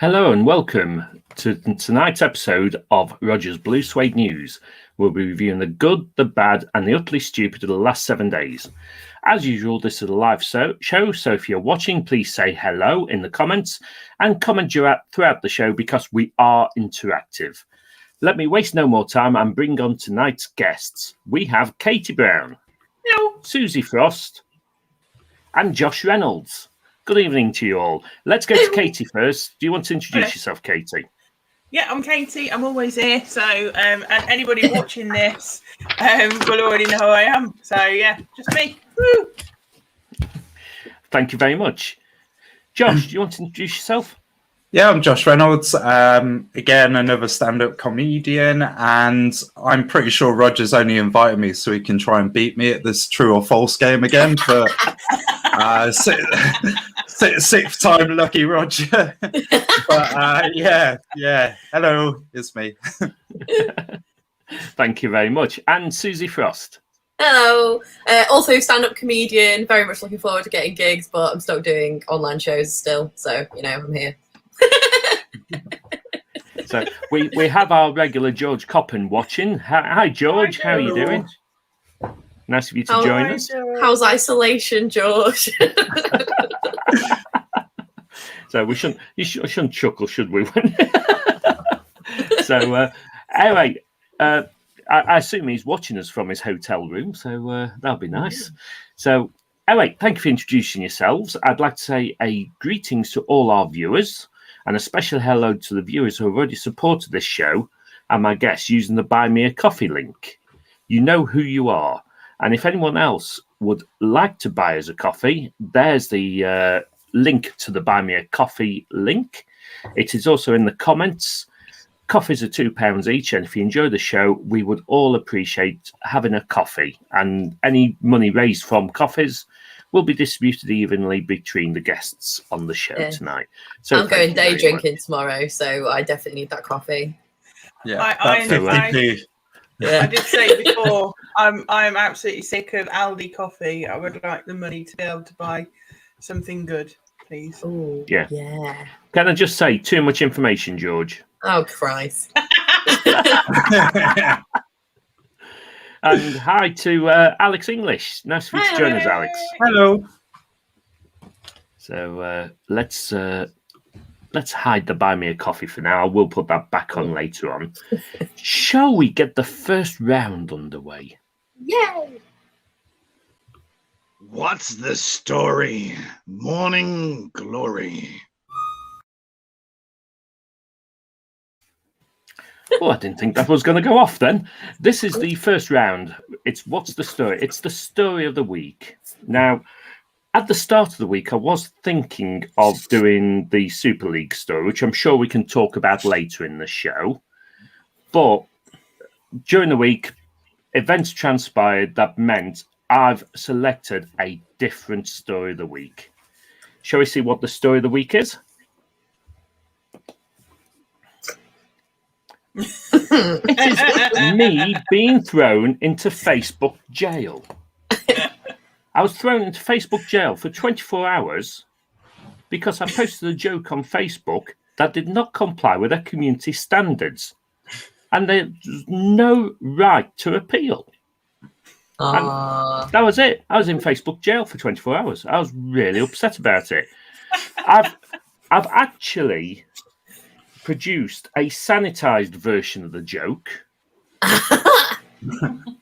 Hello and welcome to tonight's episode of Roger's Blue Suede News. We'll be reviewing the good, the bad, and the utterly stupid of the last 7 days. As usual, this is a live show, so if you're watching, please say hello in the comments and comment throughout the show because we are interactive. Let me waste no more time and bring on tonight's guests. We have Katie Brown, Hello. Suzy Frost, and Josh Reynolds. Good evening to you all. Let's go to Katie first. Do you want to introduce yourself, Katie? Yeah, I'm Katie. I'm always here. So, and anybody watching this will already know who I am. So, yeah, just me. Woo! Thank you very much. Josh, do you want to introduce yourself? Yeah, I'm Josh Reynolds. Again, another stand-up comedian, and I'm pretty sure Roger's only invited me so he can try and beat me at this true or false game again for sixth time lucky Roger. But yeah. Hello, it's me. Thank you very much. And Suzy Frost. Hello. Also stand-up comedian. Very much looking forward to getting gigs, but I'm stuck doing online shows still. So, I'm here. So we have our regular George Coppin watching. Hi, George. How are you doing? Nice of you to join us. How's isolation, George? So you shouldn't chuckle, should we? So anyway, I assume he's watching us from his hotel room, so that'll be nice. So anyway, thank you for introducing yourselves. I'd like to say a greetings to all our viewers and a special hello to the viewers who have already supported this show and my guests using the Buy Me a Coffee link. You know who you are. And if anyone else would like to buy us a coffee, there's the link to the Buy Me a Coffee link. It is also in the comments. Coffees are £2 each, and if you enjoy the show, we would all appreciate having a coffee. And any money raised from coffees will be distributed evenly between the guests on the show tonight. So I'm going day drinking tomorrow, so I definitely need that coffee. Yeah, I did say before, I'm absolutely sick of Aldi coffee. I would like the money to be able to buy something good, please. Ooh, Yeah. Yeah. Can I just say too much information, George? Oh, Christ. And hi to Alex English. Nice for you to join us, Alex. Hello. So let's hide the Buy Me a Coffee for now. We'll put that back on later on. Shall we get the first round underway? Yay! What's the story? Morning Glory. Oh, I didn't think that was going to go off then. This is the first round. It's What's the Story? It's the story of the week. Now, at the start of the week, I was thinking of doing the Super League story, which I'm sure we can talk about later in the show. But during the week, events transpired that meant I've selected a different story of the week. Shall we see what the story of the week is? It is me being thrown into Facebook jail. I was thrown into Facebook jail for 24 hours because I posted a joke on Facebook that did not comply with their community standards. And there's no right to appeal. And that was it. I was in Facebook jail for 24 hours. I was really upset about it. I've actually produced a sanitized version of the joke. Are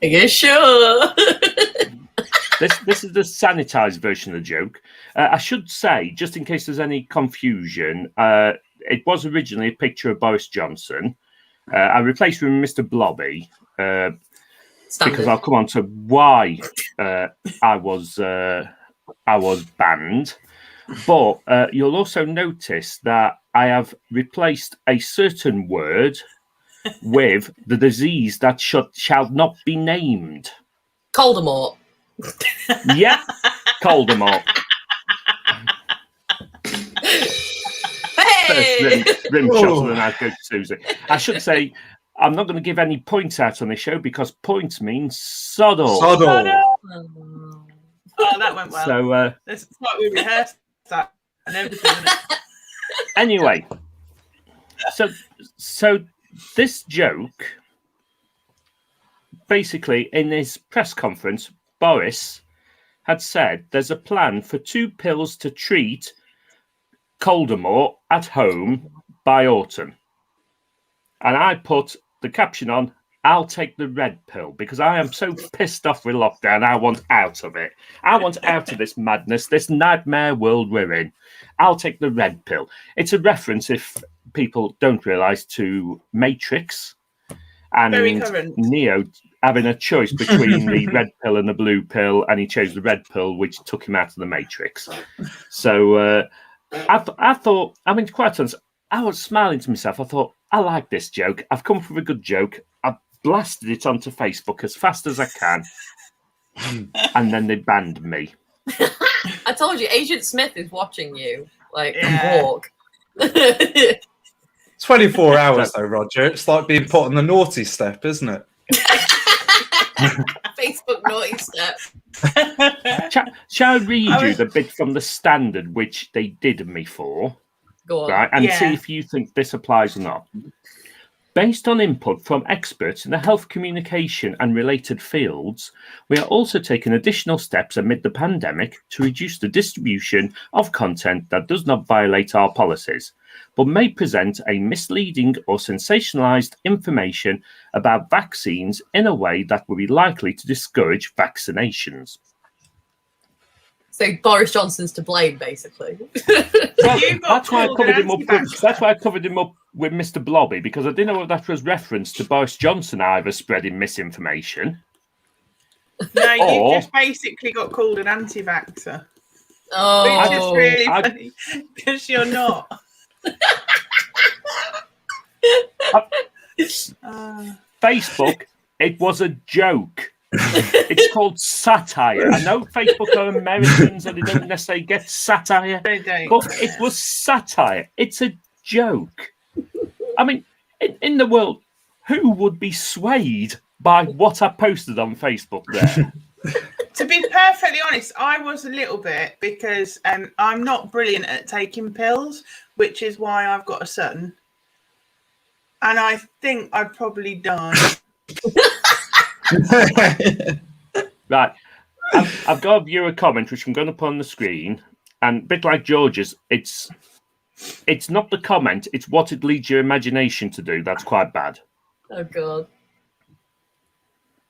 you sure? This is the sanitized version of the joke. I should say, just in case there's any confusion, it was originally a picture of Boris Johnson. I replaced him with Mr. Blobby because I'll come on to why I was banned. But you'll also notice that I have replaced a certain word with the disease that shall not be named. Coldemort. Yeah, Coldemort. Hey! First rim shot of the night goes to Suzy. I should say, I'm not going to give any points out on this show because points means soddle. Oh, that went well. So it's like we rehearsed that and everything. anyway, So this joke, basically, in his press conference, Boris had said there's a plan for 2 pills to treat Coldamore at home by autumn. And I put the caption on, I'll take the red pill, because I am so pissed off with lockdown. I want out of it. I want out of this madness, this nightmare world we're in. I'll take the red pill. It's a reference, if people don't realise, to Matrix and Neo having a choice between the red pill and the blue pill, and he chose the red pill, which took him out of the Matrix. So I thought, I mean, quite honest, I was smiling to myself. I thought, I like this joke. I've come for a good joke. I blasted it onto Facebook as fast as I can, and then they banned me. I told you, Agent Smith is watching you, like, walk. 24 hours, though, Roger. It's like being put on the naughty step, isn't it? Facebook naughty step. Shall I read you the bit from the Standard, which they did me for? Go on. Right, and see if you think this applies or not. Based on input from experts in the health, communication and related fields, we are also taking additional steps amid the pandemic to reduce the distribution of content that does not violate our policies, but may present a misleading or sensationalized information about vaccines in a way that will be likely to discourage vaccinations. So Boris Johnson's to blame, basically. Well, that's why I covered him up. That's why I covered him up with Mr. Blobby, because I didn't know if that was reference to Boris Johnson either spreading misinformation. No, you just basically got called an anti-vaxxer. Oh, which is really funny because you're not. Facebook, it was a joke. It's called satire. I know Facebook are Americans and they don't necessarily get satire, They don't. but it was satire. It's a joke. I mean, in the world, who would be swayed by what I posted on Facebook there? To be perfectly honest, I was a little bit, because I'm not brilliant at taking pills, which is why I've got a son. And I think I'd probably die. Right. I've got a viewer comment, which I'm going to put on the screen. And a bit like George's, it's not the comment, it's what it leads your imagination to do. That's quite bad. Oh, God.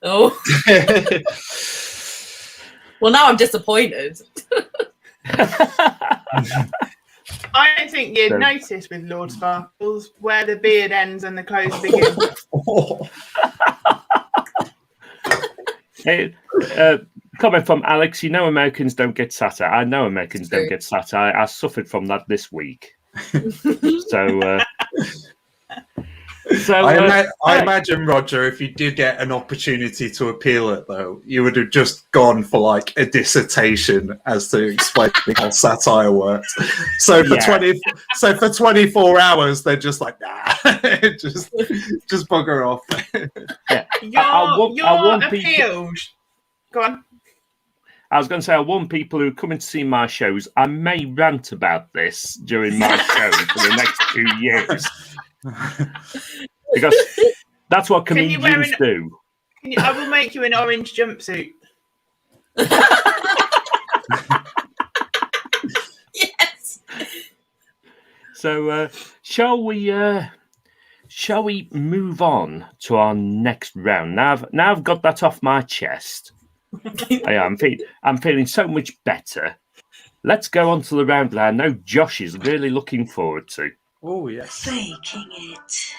Oh. Well, now I'm disappointed. I think you'd notice with Lord Sparkles where the beard ends and the clothes begin. Hey, comment from Alex. You know Americans don't get satire. I know Americans don't get satire. I suffered from that this week. I imagine, Roger, if you did get an opportunity to appeal it, though, you would have just gone for like a dissertation as to explain how satire works. So for 24 hours, they're just like, nah, just bugger off. Yeah. Your appeals. Go on. I was going to say, I warn people who come in to see my shows, I may rant about this during my show for the next 2 years. Because that's what comedians do. I will make you an orange jumpsuit. Yes. So, shall we move on to our next round? Now I've got that off my chest. I'm feeling so much better. Let's go on to the round that I know Josh is really looking forward to. Oh, yes. Faking it.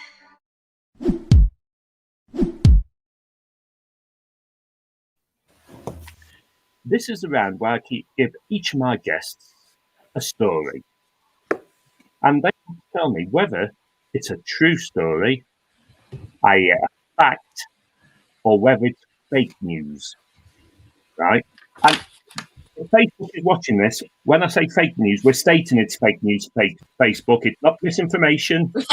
This is the round where I give each of my guests a story. And they tell me whether it's a true story, a fact, or whether it's fake news. Right? And if Facebook is watching this, when I say fake news, we're stating it's fake news, fake Facebook. It's not misinformation. It's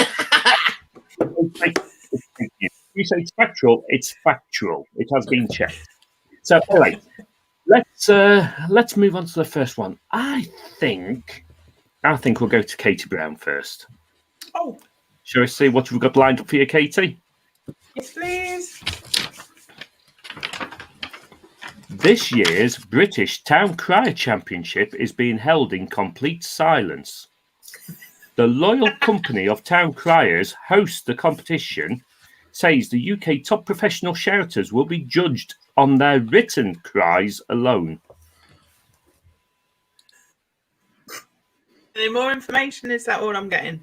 fake news. If you say it's factual, it's factual. It has been checked. So, all right, let's move on to the first one. I think we'll go to Katie Brown first. Oh, Shall we see what we've got lined up for you, Katie? Yes, please. This year's British Town Crier Championship is being held in complete silence. The Loyal Company of Town Criers hosts the competition, says the UK top professional shouters will be judged on their written cries alone. Any more information? Is that all I'm getting?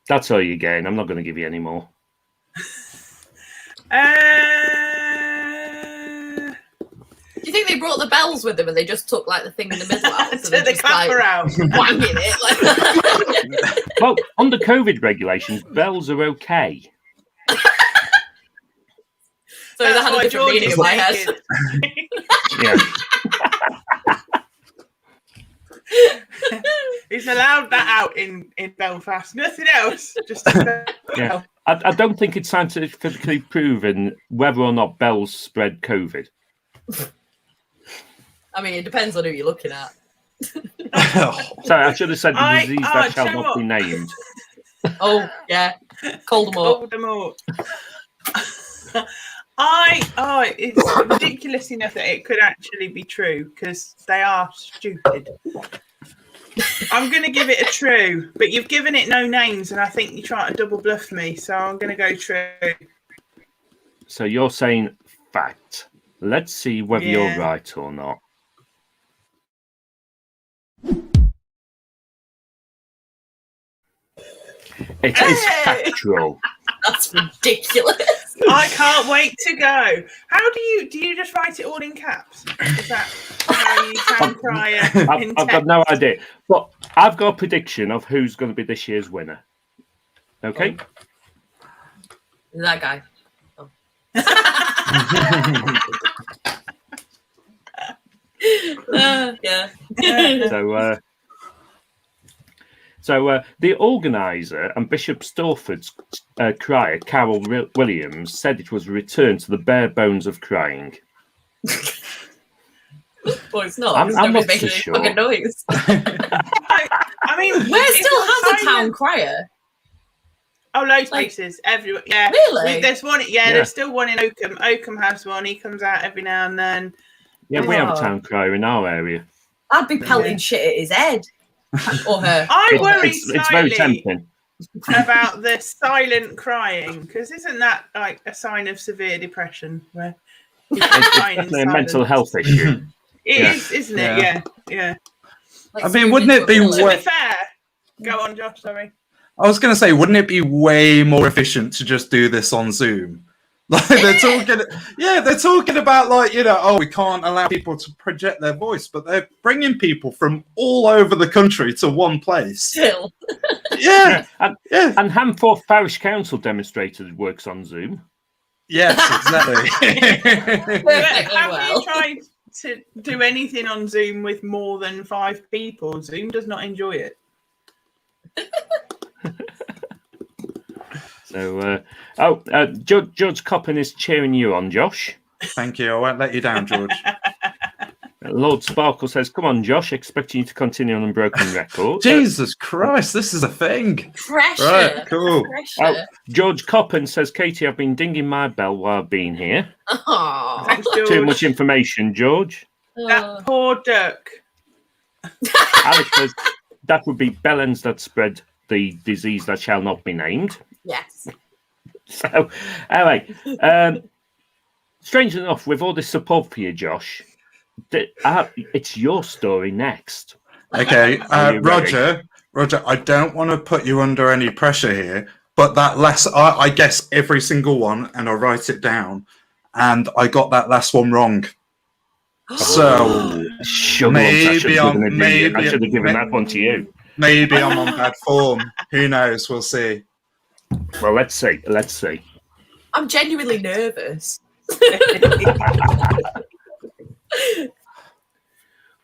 That's all you're getting. I'm not going to give you any more. Do you think they brought the bells with them and they just took like the thing in the middle out? So Took they're the just clapper like out. wanging it. Like... Well, under COVID regulations, bells are okay. So that had a why different George meaning is in my head. naked. Yeah. He's allowed that out in Belfast. Nothing else. Just Yeah. I don't think it's scientifically proven whether or not bells spread COVID. I mean, it depends on who you're looking at. Sorry, I should have said the disease that shall do you know not be what? named. Oh, yeah. Cold them up. Hold them all. It's ridiculous enough that it could actually be true because they are stupid. I'm going to give it a true, but you've given it no names, and I think you're trying to double bluff me, so I'm going to go true. So you're saying fact. Let's see whether you're Yeah. right or not. It is factual. That's ridiculous. I can't wait to go. How do you just write it all in caps? Is that how you can cry I've got no idea. But I've got a prediction of who's going to be this year's winner. Okay? That guy. Oh. Yeah. So the organizer and Bishop Stortford's crier, Carol Williams, said it was a return to the bare bones of crying. Well, it's not. I'm not Nobody's making so any sure. fucking noise. I mean, Where it's still not has a silent. town crier? Oh, loads of Like- places everywhere. Yeah, Really? There's one. Yeah. There's still one in Oakham. Oakham has one. He comes out every now and then. Yeah, we have a Oh. town crier in our area. I'd be pelting shit at his head. Or her. I Or her. worry It's very slightly tempting. about the silent crying because isn't that like a sign of severe depression? Where people It's crying in definitely a mental silence? health issue. It Yeah. is, isn't it? Yeah. Yeah. Like I mean, wouldn't it be screaming To way- be fair, go on, Josh. Sorry. I was going to say, wouldn't it be way more efficient to just do this on Zoom? Like they're talking about like, oh, we can't allow people to project their voice, but they're bringing people from all over the country to one place. Still. Yeah, And Hamforth Parish Council demonstrated it works on Zoom. yes, exactly. But Perfectly have well. you tried to do anything on Zoom with more than 5 people? Zoom does not enjoy it. So, George Coppin is cheering you on, Josh. Thank you. I won't let you down, George. Lord Sparkle says, "Come on, Josh, expecting you to continue on Unbroken Record." Jesus Christ, this is a thing. Pressure. Right, cool. Pressure. George Coppin says, "Katie, I've been dinging my bell while I've been here." Aw. Thanks, George. Too much information, George. That poor duck. Alex says, "That would be bellends that spread the disease that shall not be named." Yes. So, anyway, strange enough, with all this support for you, Josh, it's your story next. Okay, Are you ready? Roger, I don't want to put you under any pressure here, but that last, I guess every single one, and I write it down, and I got that last one wrong. So Shuggles, maybe I should have given that one to you. maybe I'm on bad form. Who knows? We'll see. Well, let's see. Let's see. I'm genuinely nervous.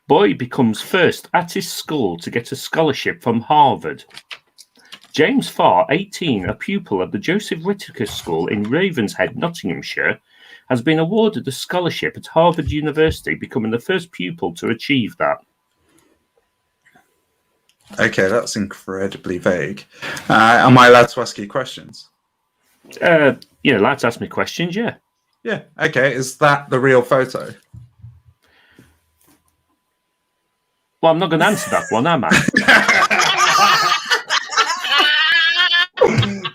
Boy becomes first at his school to get a scholarship from Harvard. James Farr, 18, a pupil at the Joseph Whittaker School in Ravenshead, Nottinghamshire, has been awarded a scholarship at Harvard University, becoming the first pupil to achieve that. Okay, that's incredibly vague. Am I allowed to ask you questions? You're allowed to ask me questions, yeah. Yeah. Okay. Is that the real photo? Well, I'm not going to answer that one, am I?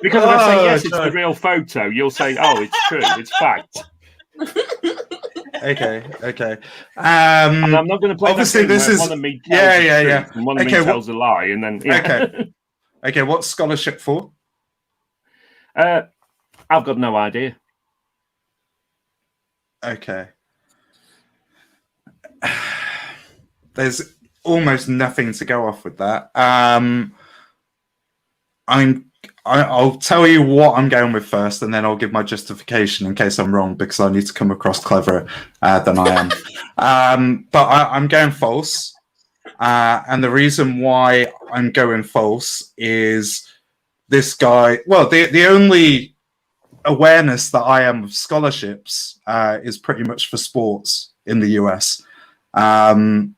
Because if I say yes, it's the real photo, you'll say, oh, it's true, it's fact. Okay. And I'm not going to play obviously that game this where is one of me tells the truth and one of me tells a lie, and then Okay. What's scholarship for? I've got no idea. Okay. There's almost nothing to go off with that. I'll tell you what I'm going with first, and then I'll give my justification in case I'm wrong, because I need to come across cleverer than I am. But I'm going false, and the reason why I'm going false is this guy. Well, the only awareness that I am of scholarships is pretty much for sports in the US, and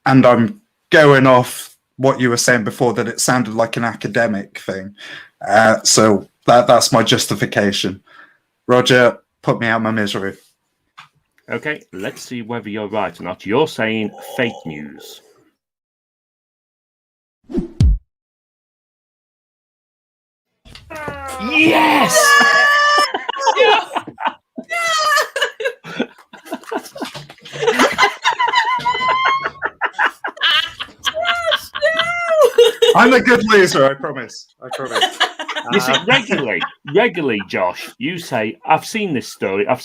I'm going off what you were saying before, that it sounded like an academic thing. So that's my justification. Roger, put me out of my misery. Okay, let's see whether you're right or not. You're saying fake news. Yes! I'm a good loser, I promise. You see, regularly, Josh, you say, I've seen this story, so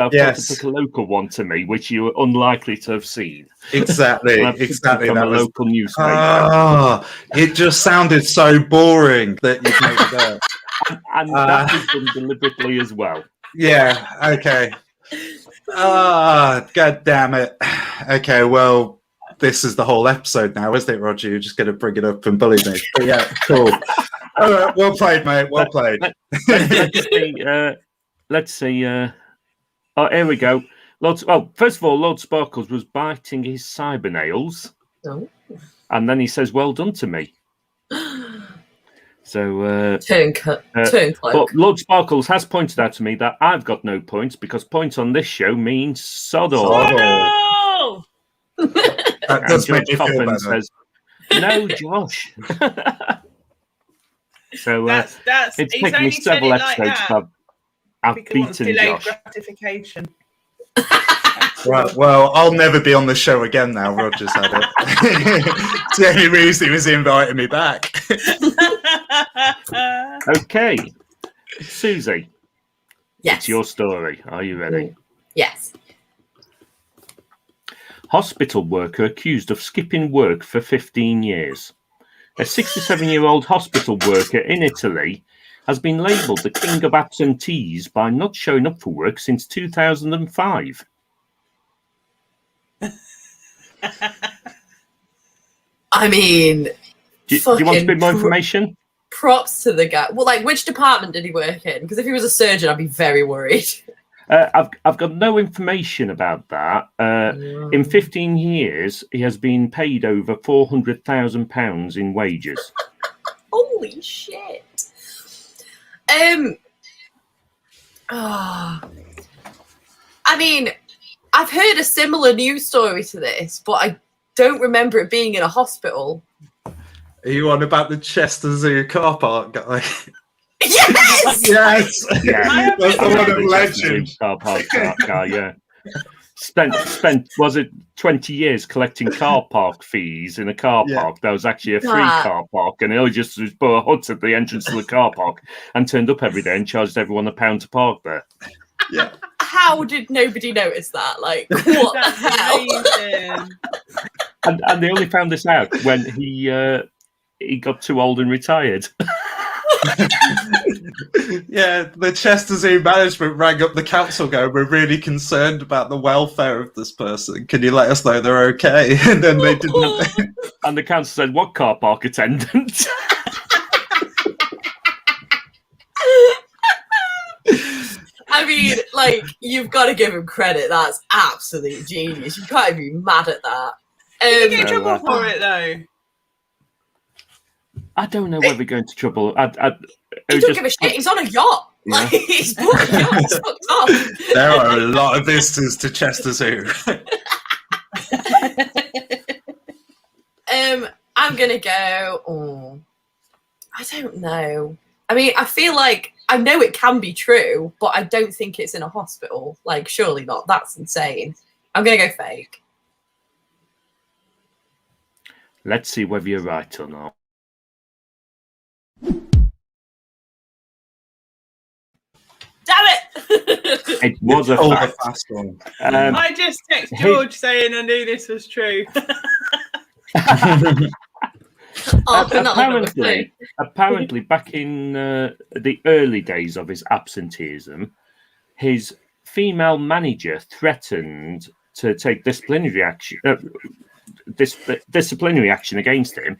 I've got to pick a local one to me, which you are unlikely to have seen. Exactly. From a local newspaper. It just sounded so boring that you made it up. And that was done deliberately as well. Yeah, okay. God damn it. Okay, well, this is the whole episode now, isn't it, Roger? You're just going to bring it up and bully me. But yeah, cool. All right, well played, mate. Well played. Let's see. Oh, here we go. First of all, Lord Sparkles was biting his cyber nails. Oh. And then he says, well done to me. So Turn cloak. But Lord Sparkles has pointed out to me that I've got no points, because points on this show means sod all. That does make me feel better. Says, no, Josh. So that's it's taken me several episodes to have beaten Josh. Gratification. Right, well, I'll never be on the show again now. Roger's had it. It's the only reason he was inviting me back. Okay, Suzy. Yes. It's your story. Are you ready? Yes. Hospital worker accused of skipping work for 15 years. A 67-year-old hospital worker in Italy has been labelled the king of absentees by not showing up for work since 2005. I mean, do you want a bit more information? Props to the guy. Well, like, which department did he work in? Because if he was a surgeon, I'd be very worried. I've got no information about that. In 15 years, he has been paid over £400,000 in wages. Holy shit! I mean, I've heard a similar news story to this, but I don't remember it being in a hospital. Are you on about the Chester Zoo car park guy? Yes! Yes! Yeah. That's the one of legend. Car park, that guy, yeah. Spent was it 20 years collecting car park fees in a car park that was actually a free car park, and he just put a hut at the entrance to the car park and turned up every day and charged everyone £1 to park there. Yeah. How did nobody notice that? Like, what the hell? And they only found this out when he got too old and retired. Yeah, the Chester Zoo management rang up the council going, we're really concerned about the welfare of this person. Can you let us know they're okay? And then they didn't. And the council said, what car park attendant? I mean, like, you've got to give him credit. That's absolute genius. You can't even be mad at that. Did you get in trouble for it, though? I don't know whether we're going to trouble. He don't give a shit. He's on a yacht. Yeah. Like, he's booked a yacht. He's fucked off. There are a lot of visitors to Chester Zoo. I'm gonna go. Oh, I don't know. I mean, I feel like I know it can be true, but I don't think it's in a hospital. Like, surely not. That's insane. I'm gonna go fake. Let's see whether you're right or not. Damn it! It was a Oh, the fact. fast one. I just text George saying I knew this was true. Oh, but not like that. apparently, back in the early days of his absenteeism, his female manager threatened to take disciplinary action against him,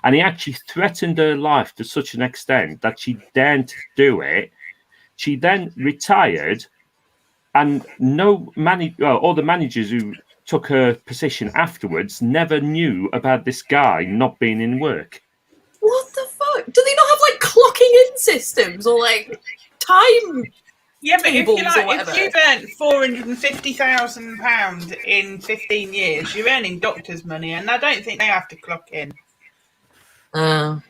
and he actually threatened her life to such an extent that she dared to do it. She then retired, and all the managers who took her position afterwards never knew about this guy not being in work. What the fuck? Do they not have like clocking in systems or like time? Yeah, but if, Tables you or like, whatever. if you've earned £450,000 in 15 years, you're earning doctor's money, and I don't think they have to clock in. Do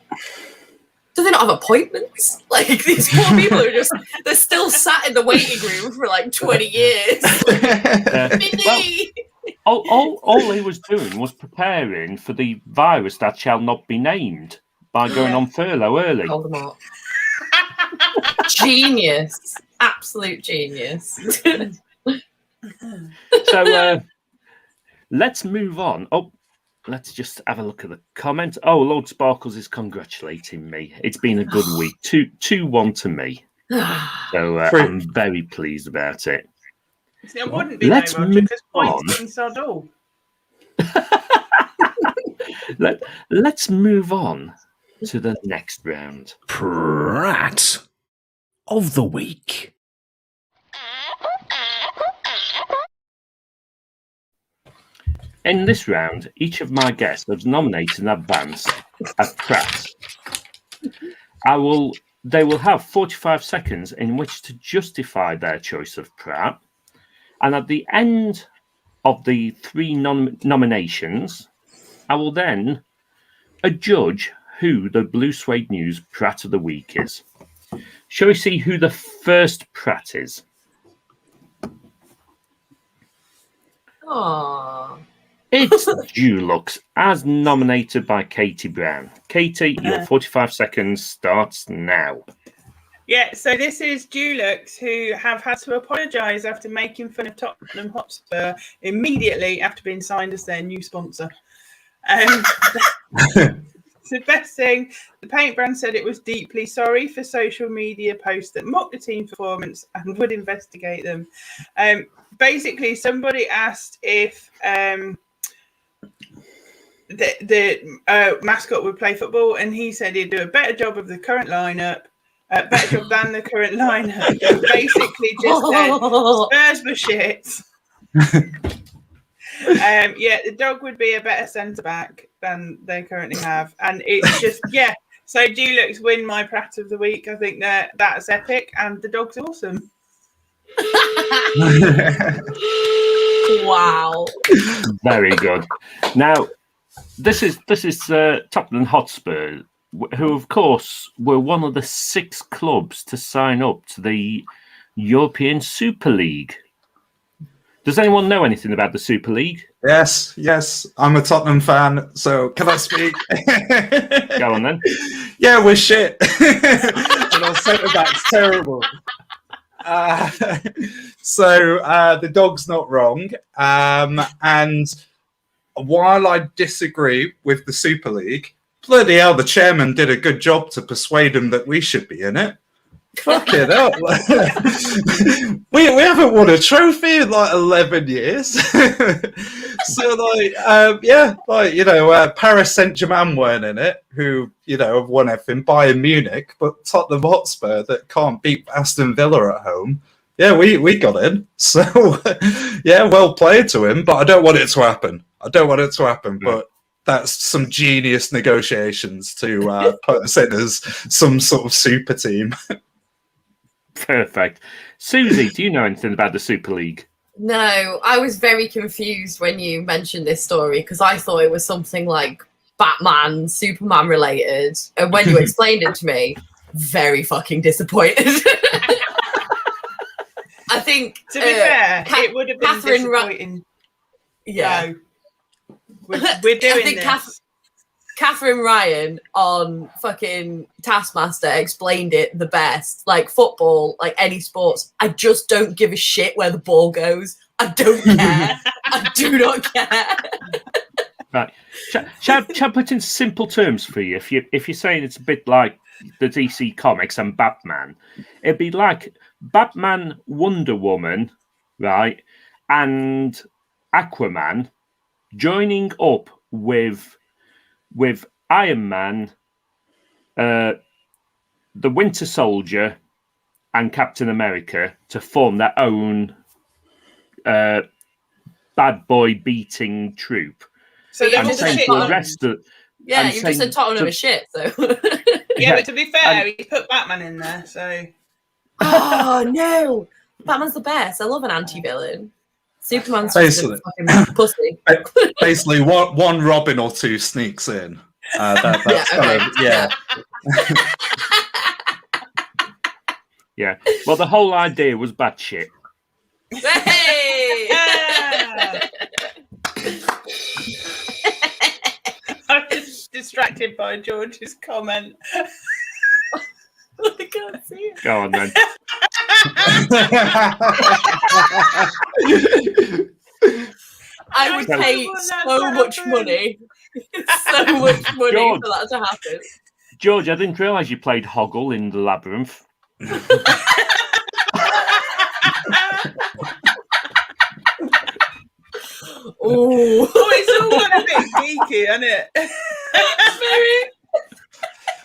they not have appointments? Like, these poor people are they're still sat in the waiting room for like 20 years. All he was doing was preparing for the virus that shall not be named by going on furlough early. Hold them up. Genius. Absolute genius. So let's move on. Oh, let's just have a look at the comments. Oh, Lord Sparkles is congratulating me. It's been a good week. 2-1 to me. So I'm very pleased about it. See, I wouldn't be Let's though, Roger, because move points mean sod all. Let's move on to the next round. Prat of the week. In this round, each of my guests was nominated in advance as Pratt. They will have 45 seconds in which to justify their choice of Pratt. And at the end of the 3 nominations, I will then adjudge who the Blue Suede News Pratt of the Week is. Shall we see who the first Pratt is? Aww. It's Dulux, as nominated by Katie Brown. Katie, your 45 seconds starts now. Yeah, so this is Dulux, who have had to apologise after making fun of Tottenham Hotspur immediately after being signed as their new sponsor. The best thing, the paint brand said it was deeply sorry for social media posts that mocked the team's performance and would investigate them. Basically, somebody asked if the mascot would play football, and he said he'd do a better job of the current lineup. Better job than the current lineup. And basically just said Spurs were shit. Yeah, the dog would be a better centre back than they currently have, and it's just So Dulux win my Pratt of the Week. I think that's epic, and the dog's awesome. Wow. Very good. Now, this is Tottenham Hotspur, who, of course, were one of the 6 clubs to sign up to the European Super League. Does anyone know anything about the Super League? Yes. I'm a Tottenham fan, so can I speak? Go on then. Yeah, we're shit. And our centre back's terrible. So the dog's not wrong. And while I disagree with the Super League, bloody hell, the chairman did a good job to persuade him that we should be in it. Fuck it up. we haven't won a trophy in like 11 years. So Paris Saint-Germain weren't in it, who, have won everything, Bayern Munich, but Tottenham Hotspur that can't beat Aston Villa at home. Yeah, we got in. So, well played to him, but I don't want it to happen. But that's some genius negotiations to put us in as some sort of super team. Perfect. Suzy, do you know anything about the Super League? No, I was very confused when you mentioned this story because I thought it was something like Batman, Superman related. And when you explained it to me, very fucking disappointed. I think To be fair, it would have been Catherine disappointing. Yeah. No. We're doing I think this. Catherine Ryan on fucking Taskmaster explained it the best. Like football, like any sports, I just don't give a shit where the ball goes. I don't care. I do not care. Right. Shall I put in simple terms for you? If you're saying it's a bit like the DC Comics and Batman, it'd be like Batman, Wonder Woman, right, and Aquaman joining up with Iron Man, the Winter Soldier, and Captain America to form their own bad boy beating troop. So they're And all saying shit to the ones. rest of Yeah, I'm you just said saying Tottenham to- is shit, so. Yeah, but to be fair, And- he put Batman in there, so. Oh, no. Batman's the best. I love an anti-villain. Superman's just a Basically. fucking pussy. Basically, one Robin or two sneaks in. That's Yeah, kind okay. of, Yeah. Well, the whole idea was bad shit. Hey! Yeah. I was distracted by George's comment. I can't see it. Go on then. I would George. pay so much money. So much money George. for that to happen. George, I didn't realise you played Hoggle in the Labyrinth. Oh, It's all got a bit geeky, isn't it?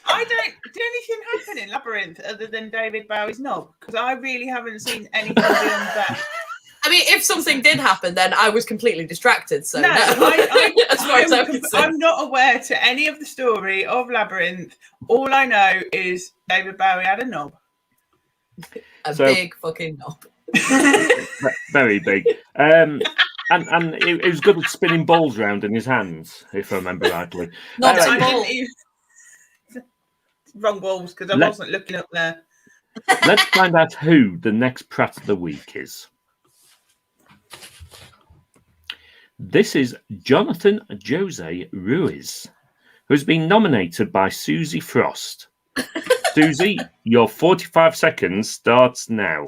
I don't. Did anything happen in Labyrinth other than David Bowie's knob? Because I really haven't seen anything beyond that. I mean, if something did happen, then I was completely distracted. So No, as far as I'm concerned. I'm not aware to any of the story of Labyrinth. All I know is David Bowie had a knob. A So- big fucking knob. Very big. And it was good at spinning balls around in his hands, if I remember rightly. Not All I right. ball. didn't even... Wrong balls because I Let- wasn't looking up there. Let's find out who the next Pratt of the Week is. This is Jonathan Jose Ruiz, who's been nominated by Suzy Frost. Suzy, your 45 seconds starts now.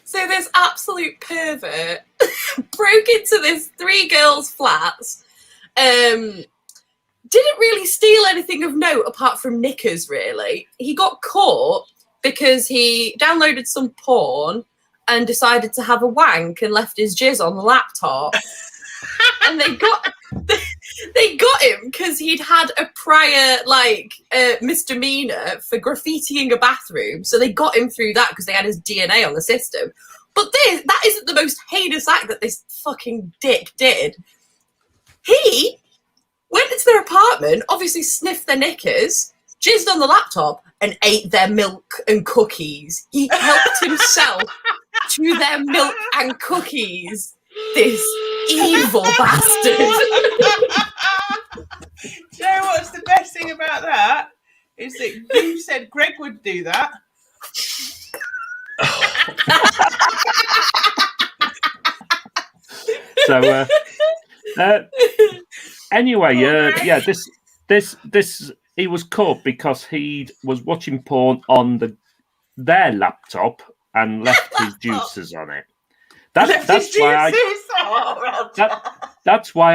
So this absolute pervert broke into this 3 girls' flats. Didn't really steal anything of note apart from knickers, really. He got caught because he downloaded some porn and decided to have a wank and left his jizz on the laptop. And they got him because he'd had a prior misdemeanor for graffitiing a bathroom. So they got him through that because they had his DNA on the system. But that isn't the most heinous act that this fucking dick did. He went into their apartment, obviously sniffed their knickers, jizzed on the laptop, and ate their milk and cookies. He helped himself to their milk and cookies. This evil bastard. Do you know what's the best thing about that? Is that you said Greg would do that. So, anyway, yeah, this he was caught because he was watching porn on their laptop and left his juices on it. That's why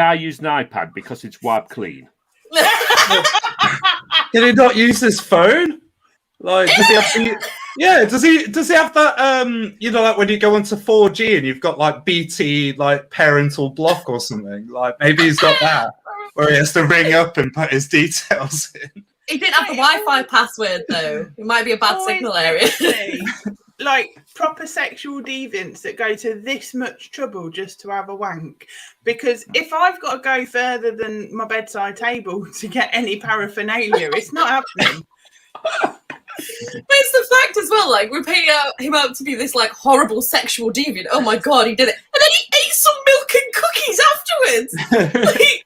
I use an iPad, because it's wiped clean. Did he not use his phone? Like, does he have the, yeah, does he have that you know, like when you go onto 4G and you've got like BT like parental block or something? Like maybe he's got that where he has to ring up and put his details in. He didn't have the Wi-Fi password though. It might be a bad signal area. like proper sexual deviants that go to this much trouble just to have a wank? Because if I've got to go further than my bedside table to get any paraphernalia, it's not happening. But it's the fact as well, like, we're paying him out to be this, like, horrible sexual deviant. Oh my god, he did it. And then he ate some milk and cookies afterwards.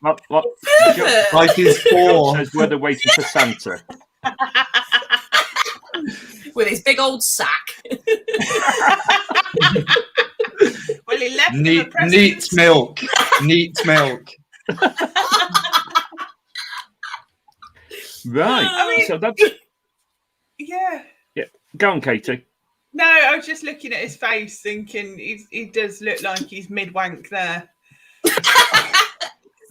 Like, perfect. Like he's four. Says we're waiting for Santa. With his big old sack. Well, he left Neat milk. Neat milk. Right. I mean, so that's... Yeah. Go on, Katie. No, I was just looking at his face thinking he does look like he's mid-wank there.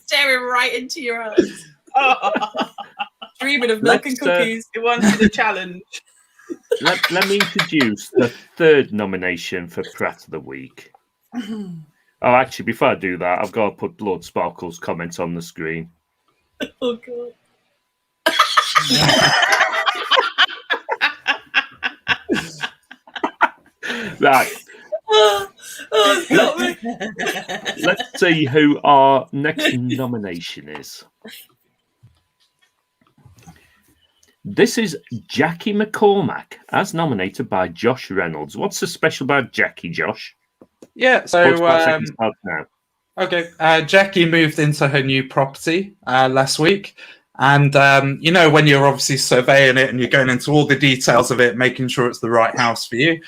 Staring right into your eyes. Oh. Dreaming of milk and cookies. He wanted a challenge. Let me introduce the third nomination for Prat of the Week. Oh, actually, before I do that, I've got to put Lord Sparkle's comment on the screen. Oh, God. Right. It's got me. Let's see who our next nomination is. This is Jackie McCormack, as nominated by Josh Reynolds. What's so special about Jackie, Josh? Yeah, so 45 seconds out now. okay. Jackie moved into her new property last week. And, you know, when you're obviously surveying it and you're going into all the details of it, making sure it's the right house for you,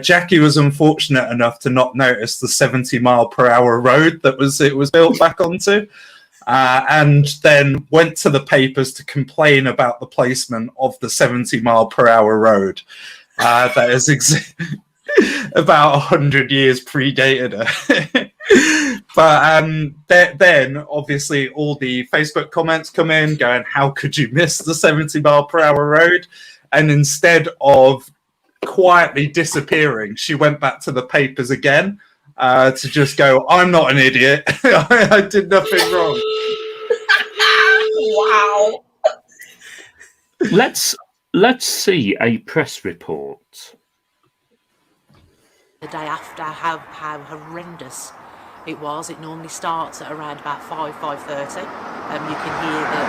Jackie was unfortunate enough to not notice the 70-mile-per-hour road that it was built back onto, and then went to the papers to complain about the placement of the 70-mile-per-hour road that is about 100 years predated her. But then, obviously, all the Facebook comments come in going, how could you miss the 70-mile-per-hour road? And instead of quietly disappearing, she went back to the papers again to just go, I'm not an idiot. I did nothing wrong. Wow. Let's see a press report. The day after, how horrendous it was. It normally starts at around about 5:30. You can hear the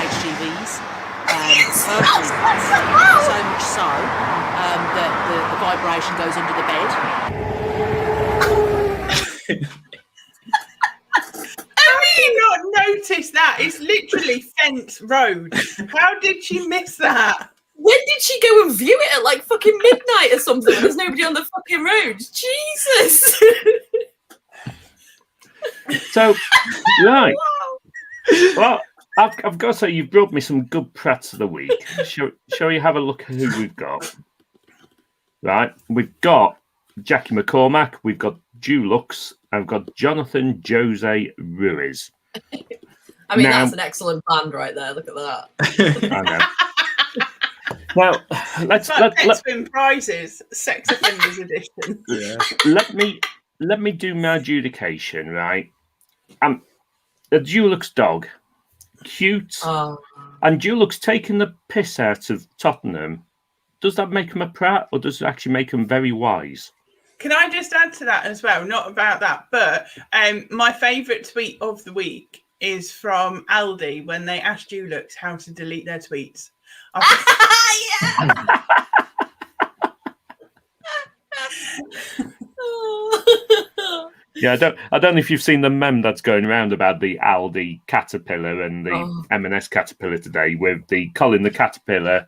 HGVs. So much so that the vibration goes under the bed. How did you not notice that? It's literally fence road. How did she miss that? When did she go and view it at like fucking midnight or something? There's nobody on the fucking road. Jesus. So, right. Wow. Well, I've got to say, you've brought me some good Prats of the Week. Shall we have a look at who we've got? Right. We've got Jackie McCormack, we've got Dulux, and we've got Jonathan Jose Ruiz. I mean, Now- that's an excellent band right there. Look at that. I know. Well, let's win prizes, Sex Offenders Edition. Yeah. let me do my adjudication, right? A Dulux dog, cute, Oh. and Dulux taking the piss out of Tottenham. Does that make him a prat, or does it actually make him very wise? Can I just add to that as well? Not about that, but my favourite tweet of the week is from Aldi when they asked Dulux how to delete their tweets. Yeah, I don't know if you've seen the meme that's going around about the Aldi caterpillar and the M&S caterpillar today, with the Colin the caterpillar,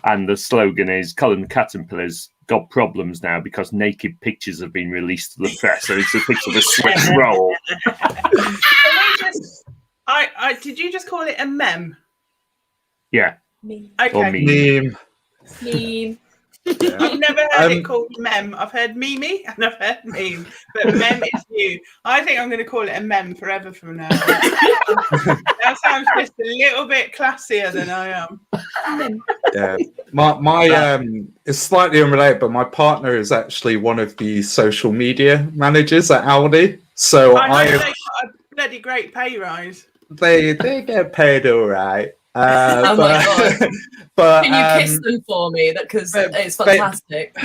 and the slogan is Colin the caterpillar's got problems now because naked pictures have been released to the press. So it's a picture of a Swiss roll. Did you just call it a mem? Yeah. Okay. Or meme. Meme. I've never heard it called mem. I've heard meme and I've heard meme, but mem is new. I think I'm going to call it a mem forever from now. That sounds just a little bit classier than I am. Yeah, my it's slightly unrelated, but my partner is actually one of the social media managers at Aldi. So I know they got a bloody great pay rise. They get paid all right. Oh my God. But Can you kiss them for me? Because it's fantastic.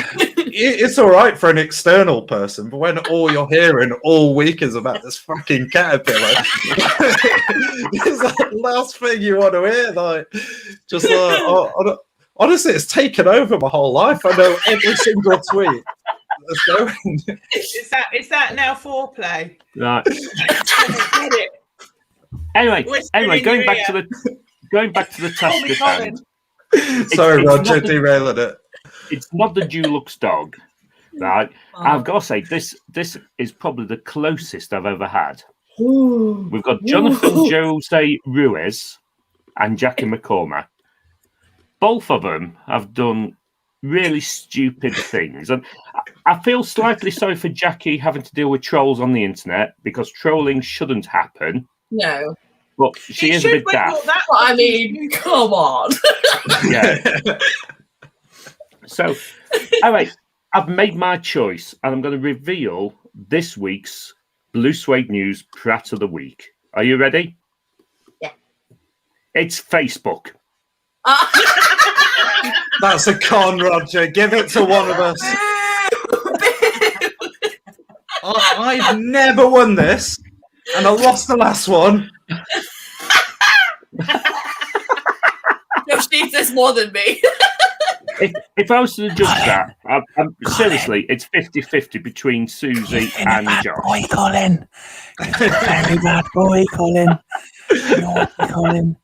it's all right for an external person, but when all you're hearing all week is about this fucking caterpillar, it's like the last thing you want to hear. Like, just like, honestly, it's taken over my whole life. I know every single tweet. Let's go. Is that now foreplay? Right. Get it. Anyway, Whispering in going your back ear. to the Call task me at Colin. hand. Sorry, it's Roger, not the- derailing it. It's not the Dulux dog, right? I've got to say, this is probably the closest I've ever had. We've got Jonathan Jose Ruiz and Jackie McCormack. Both of them have done really stupid things. And I feel slightly sorry for Jackie having to deal with trolls on the internet, because trolling shouldn't happen. No. But she is a bit daft. I mean, come on. Yeah. So, all right, I've made my choice, and I'm going to reveal this week's Blue Suede News Prat of the Week. Are you ready? Yeah. It's Facebook. That's a con, Roger. Give it to one of us. I've never won this, and I lost the last one. Josh needs this more than me. If I was to judge that, seriously, it's 50-50 between Suzy and Josh. Boy, Colin. Very bad boy, Colin. Naughty Colin.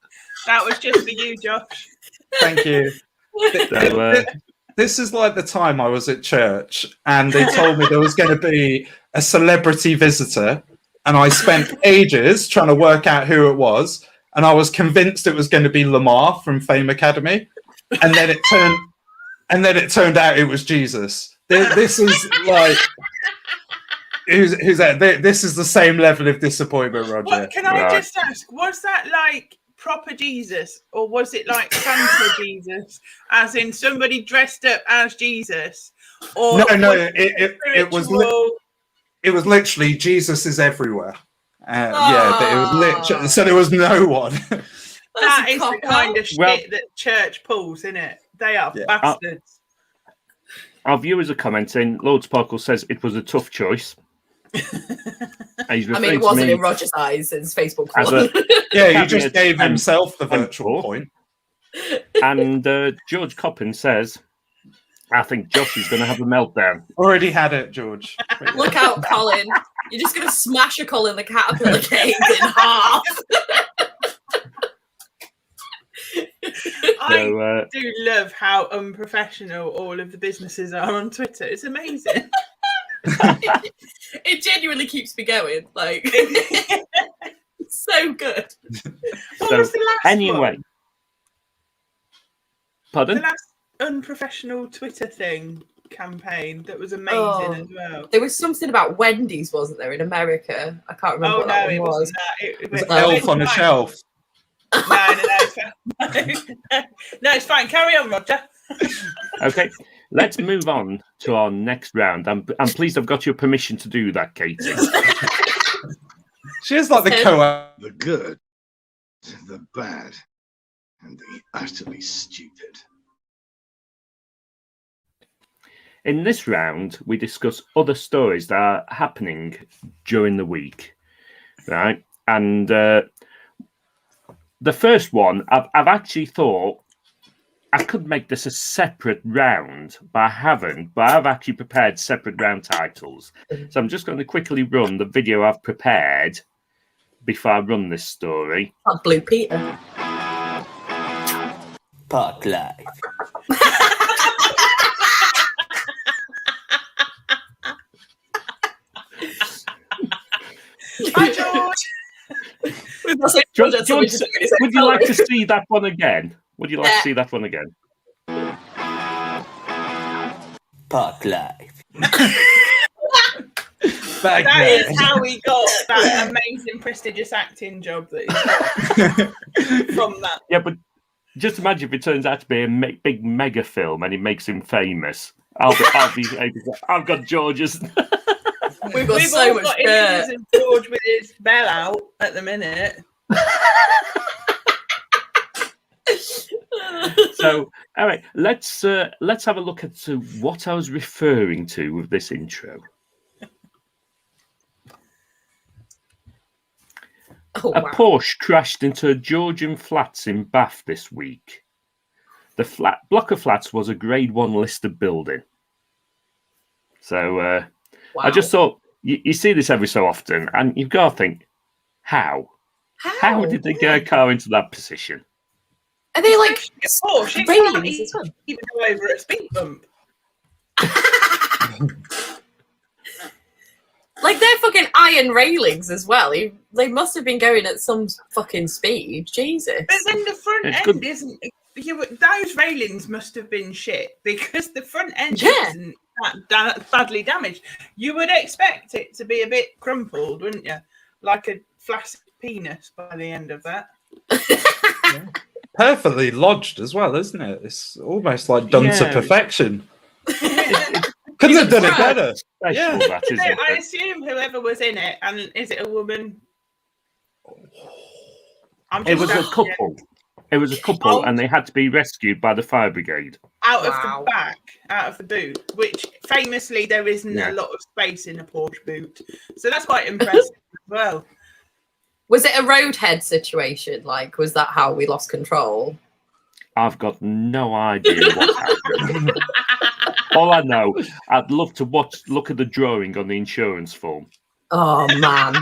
That was just for you, Josh. Thank you. So, This is like the time I was at church and they told me there was going to be a celebrity visitor, and I spent ages trying to work out who it was, and I was convinced it was going to be Lamar from Fame Academy, and then it turned out it was Jesus. This is like, who's that? This is the same level of disappointment, Roger. What, can I just ask, was that like proper Jesus, or was it like Santa Jesus, as in somebody dressed up as Jesus? Or No, it was literally Jesus is everywhere. Yeah, it was literally, so there was no one. That is the kind of shit that church pulls, isn't it? They are bastards. Our viewers are commenting. Lord Sparkle says it was a tough choice. I mean, it wasn't in Roger's eyes, it's Facebook. Yeah, he just gave himself the virtual point. And George Coppin says, I think Josh is going to have a meltdown. Already had it, George. Look out, Colin. You're just going to smash a Colin the Caterpillar cake in half. I do love how unprofessional all of the businesses are on Twitter. It's amazing. It genuinely keeps me going. Like, so good. What was the last one? Pardon? The last unprofessional Twitter thing campaign that was amazing as well. There was something about Wendy's, wasn't there, in America? I can't remember what that one was. Wasn't that. It was Elf on a shelf. No, it's fine. No, it's fine. Carry on, Roger. Okay, let's move on to our next round. I'm pleased I've got your permission to do that, Katie. She is like the The good, the bad, and the utterly stupid. In this round, we discuss other stories that are happening during the week, right? And the first one, I've actually thought I could make this a separate round, but I haven't. But I've actually prepared separate round titles. So I'm just going to quickly run the video I've prepared before I run this story. Blue Peter. Park life. Hi, George. Would you like to see that one again? Would you like to see that one again? Park life. That is how we got that amazing, prestigious acting job that from that. Yeah, but just imagine if it turns out to be a big mega film and it makes him famous. I've got George's. We've got so all much got images of George with his bell out at the minute. So, all right, let's have a look at what I was referring to with this intro. Oh, A wow. Porsche crashed into a Georgian flats in Bath this week. The block of flats was a Grade 1 listed building. So Wow. I just thought you see this every so often, and you've got to think, how? How did they get a car into that position? Are they like Porsche? It railings can't as well? even go over a speed bump. Like they're fucking iron railings as well. They must have been going at some fucking speed. Jesus. But then the front It's end good. isn't. Those railings must have been shit because the front end Yeah. isn't that badly damaged. You would expect it to be a bit crumpled, wouldn't you? Like a flaccid penis by the end of that. Perfectly lodged as well, isn't it? It's almost like done to Yeah. perfection. It's Couldn't have done it right? better. special, Yeah. that, isn't I it? assume whoever was in it, and is it a woman? It was a asking, couple. It was a couple, Oh. and they had to be rescued by the fire brigade. out Wow. of the back, out of the boot, which famously there isn't Yeah. a lot of space in a Porsche boot, so that's quite impressive as well. Was it a roadhead situation? Like, was that how we lost control? I've got no idea what happened. All I know, I'd love to look at the drawing on the insurance form. Oh man.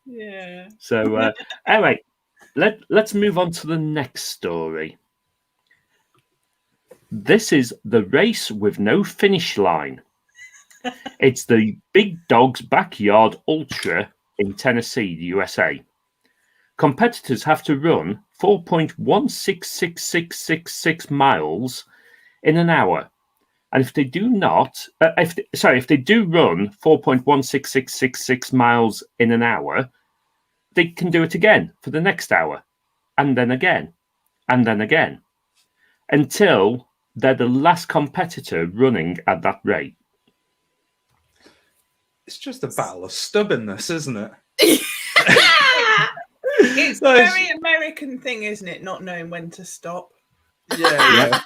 Yeah. So anyway, let's move on to the next story. This is the race with no finish line. It's the Big Dog's Backyard Ultra in Tennessee, USA. Competitors have to run 4.166666 miles in an hour. And if they do not, if they do run 4.166666 miles in an hour, they can do it again for the next hour, and then again, and then again, until they're the last competitor running at that rate. It's just a battle of stubbornness, isn't it? It's a Nice. very American thing, isn't it? Not knowing when to stop. Yeah.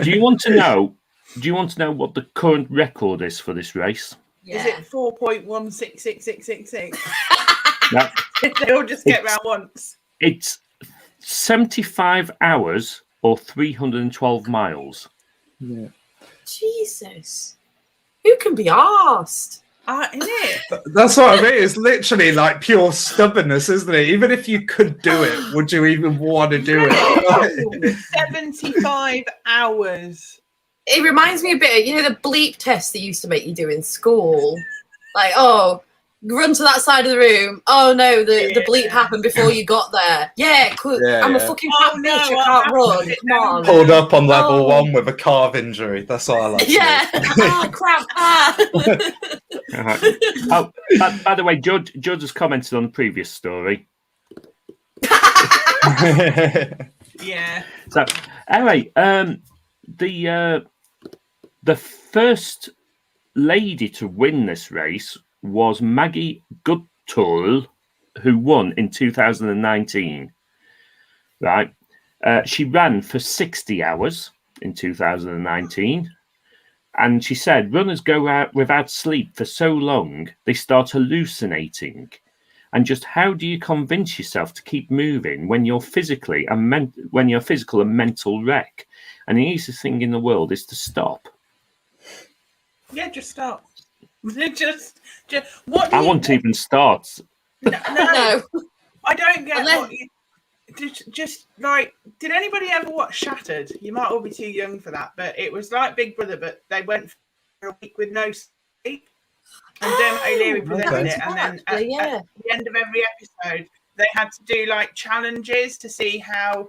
Do you want to know? Do you want to know what the current record is for this race? Is it 4.166666? No, They all just get round once. it's 75 hours or 312 miles. Yeah. Jesus. Who can be arsed? Isn't it? That's what I mean. It's literally like pure stubbornness, isn't it? Even if you could do it, would you even want to do it? 75 hours. It reminds me a bit of, the bleep test they used to make you do in school. Like, oh, run to that side of the room. Oh no, the bleep happened before you got there. Yeah, cool. Yeah, I'm a yeah. fucking Oh, fat no, bitch. I what can't run. happened? Come on. Pulled up on level Oh. 1 with a calf injury. That's all I like. to Yeah. Oh crap. Ah. Oh, by the way, George has commented on the previous story. do. Yeah. So anyway, the first lady to win this race was Maggie Guttull, who won in 2019. Right, she ran for 60 hours in 2019, and she said runners go out without sleep for so long they start hallucinating. And just how do you convince yourself to keep moving when you're physically and when you're physical and mental wreck? And the easiest thing in the world is to stop. Yeah, just stop. Just what? I won't even start. No, No. I don't get Unless- what you. Just like, did anybody ever watch Shattered? You might all be too young for that, but it was like Big Brother, but they went for a week with no sleep. And Dermot O'Leary presented it, and then at the end of every episode, they had to do like challenges to see how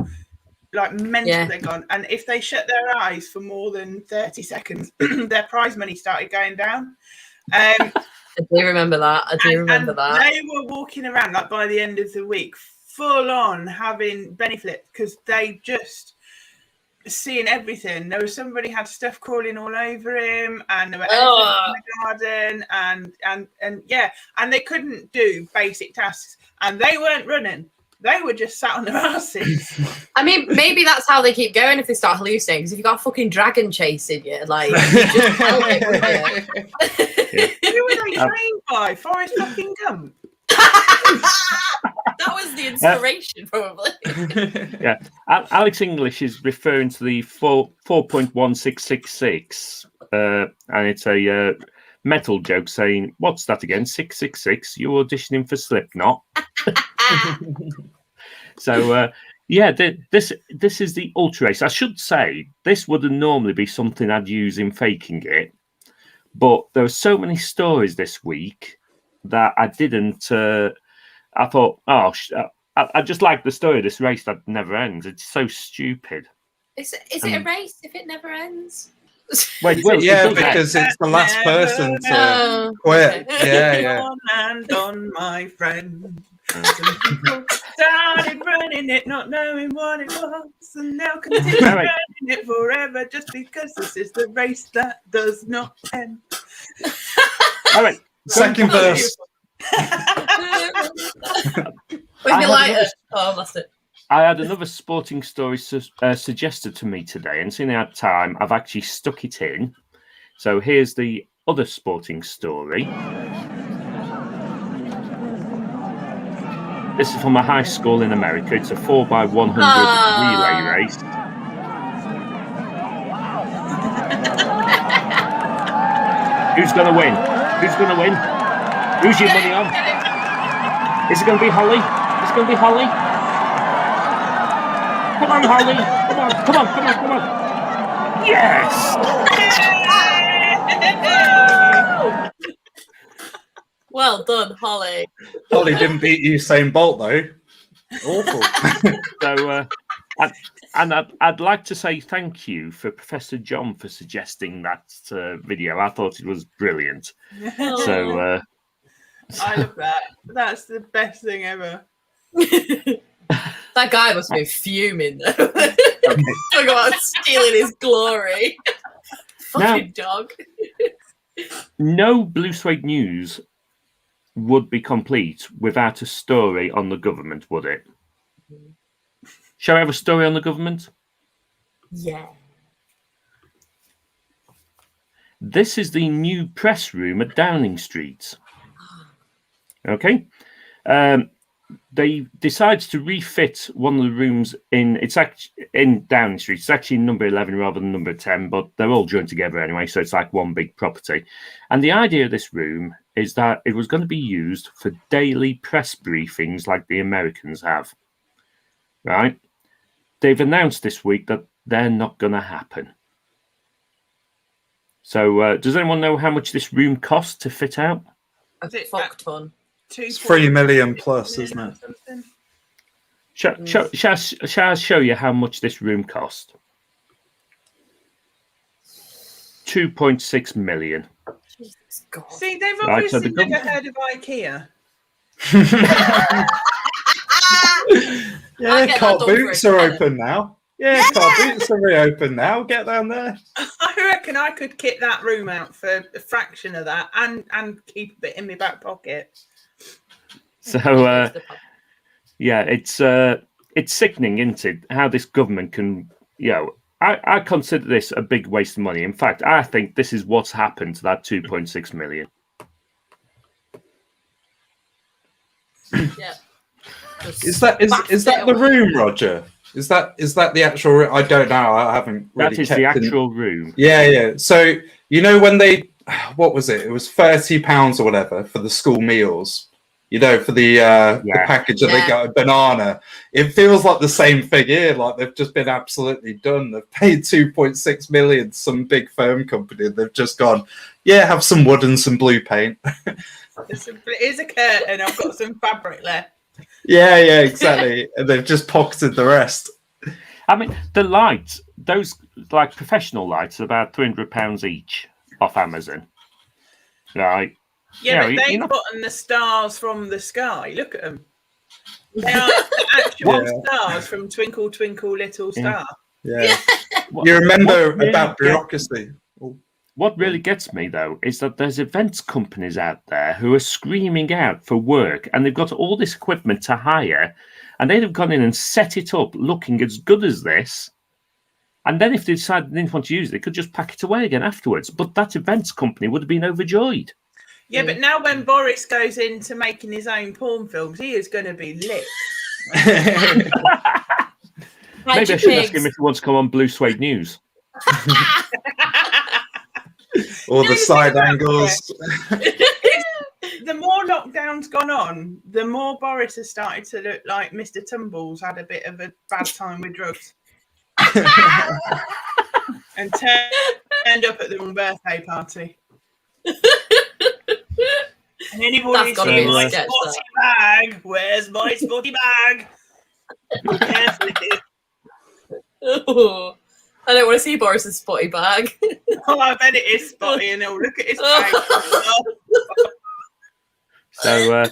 like mental they're gone. And if they shut their eyes for more than 30 seconds, their prize money started going down. I do remember that. I do remember that. They were walking around like by the end of the week, full on having belly flip because they just seeing everything. There was somebody had stuff crawling all over him, and there were elephants in the garden, and yeah, and they couldn't do basic tasks, and they weren't running. They were just sat on their asses. I mean, maybe that's how they keep going if they start hallucinating. 'Cause if you got a fucking dragon chasing you, like, you just tell it, wouldn't you? Who were they trained by? Forrest fucking Gump. That was the inspiration, probably. Yeah, Alex English is referring to the 4.1666, and it's a metal joke saying, "What's that again? 666? You auditioning for Slipknot?" So, yeah, this is the ultra race. I should say this would normally be something I'd use in faking it, but there were so many stories this week that I didn't. I thought, I just like the story of this race that never ends. It's so stupid. Is it a race if it never ends? Wait, well, Yeah, because it's the last person to quit. Yeah. Your hand on my friend. Some people started running it, not knowing what it was, and now continue running it forever just because this is the race that does not end. All right. Second verse. With your lighter. Oh, that's it. I had another sporting story suggested to me today, and seeing I had time, I've actually stuck it in. So here's the other sporting story. This is from a high school in America. It's a 4x100 relay race. Who's going to win? Who's going to win? Who's your money on? Is it going to be Holly? Is it going to be Holly? Come on, Holly. Come on. Yes! Well done, Holly. Holly didn't beat Usain Bolt, though. Awful. So, I'd like to say thank you for Professor John for suggesting that video. I thought it was brilliant. So, I love that. That's the best thing ever. That guy must be fuming, though. Talk about stealing his glory. Fucking dog. No Blue Suede News would be complete without a story on the government, would it? Shall I have a story on the government? Yeah. This is the new press room at Downing Street. Okay. They decided to refit one of the rooms it's actually in Downing Street. It's actually number 11 rather than number 10, but they're all joined together anyway, so it's like one big property. And the idea of this room is that it was going to be used for daily press briefings like the Americans have. Right? They've announced this week that they're not going to happen. So does anyone know how much this room cost to fit out? A fuck ton. It's 3 million plus, isn't it? Shall I show you how much this room cost? 2.6 million. Jesus God. See, they've Right, so obviously the never heard of IKEA. Yeah, get car that done for boots a are tenner. open now. Yeah, car boots are reopened now. Get down there. I reckon I could kit that room out for a fraction of that and keep it in my back pocket. So yeah, it's sickening, isn't it? How this government can, I consider this a big waste of money. In fact, I think this is what's happened to that 2.6 million. Yeah. Is that the room, Roger? Is that the actual room? I don't know. I haven't really That is the actual room. Yeah. So when they, what was it? It was £30 or whatever for the school meals. For the package that they got a banana. It feels like the same thing here. Like they've just been absolutely done. They've paid 2.6 million to some big foam company. They've just gone, have some wood and some blue paint. Here's a curtain. I've got some fabric left. Yeah, exactly. And they've just pocketed the rest. I mean, the lights, those like professional lights, are about £300 each off Amazon. Right. Yeah, but they've gotten the stars from the sky. Look at them. They are the actual stars from Twinkle, Twinkle, Little Star. Yeah. You remember about bureaucracy. What really gets me, though, is that there's events companies out there who are screaming out for work, and they've got all this equipment to hire, and they'd have gone in and set it up looking as good as this. And then if they decided they didn't want to use it, they could just pack it away again afterwards. But that events company would have been overjoyed. Yeah, but now when Boris goes into making his own porn films, he is going to be lit. Maybe I should ask him if he wants to come on Blue Suede News. All the side angles. The more lockdown's gone on, the more Boris has started to look like Mr. Tumbles had a bit of a bad time with drugs. And turned up at the wrong birthday party. And anybody That's gotta be sees a my sketch, sporty bag, where's my sporty bag? Be careful. Oh, I don't want to see Boris's spotty bag. Oh, I bet it is spotty, and he'll look at his face. So,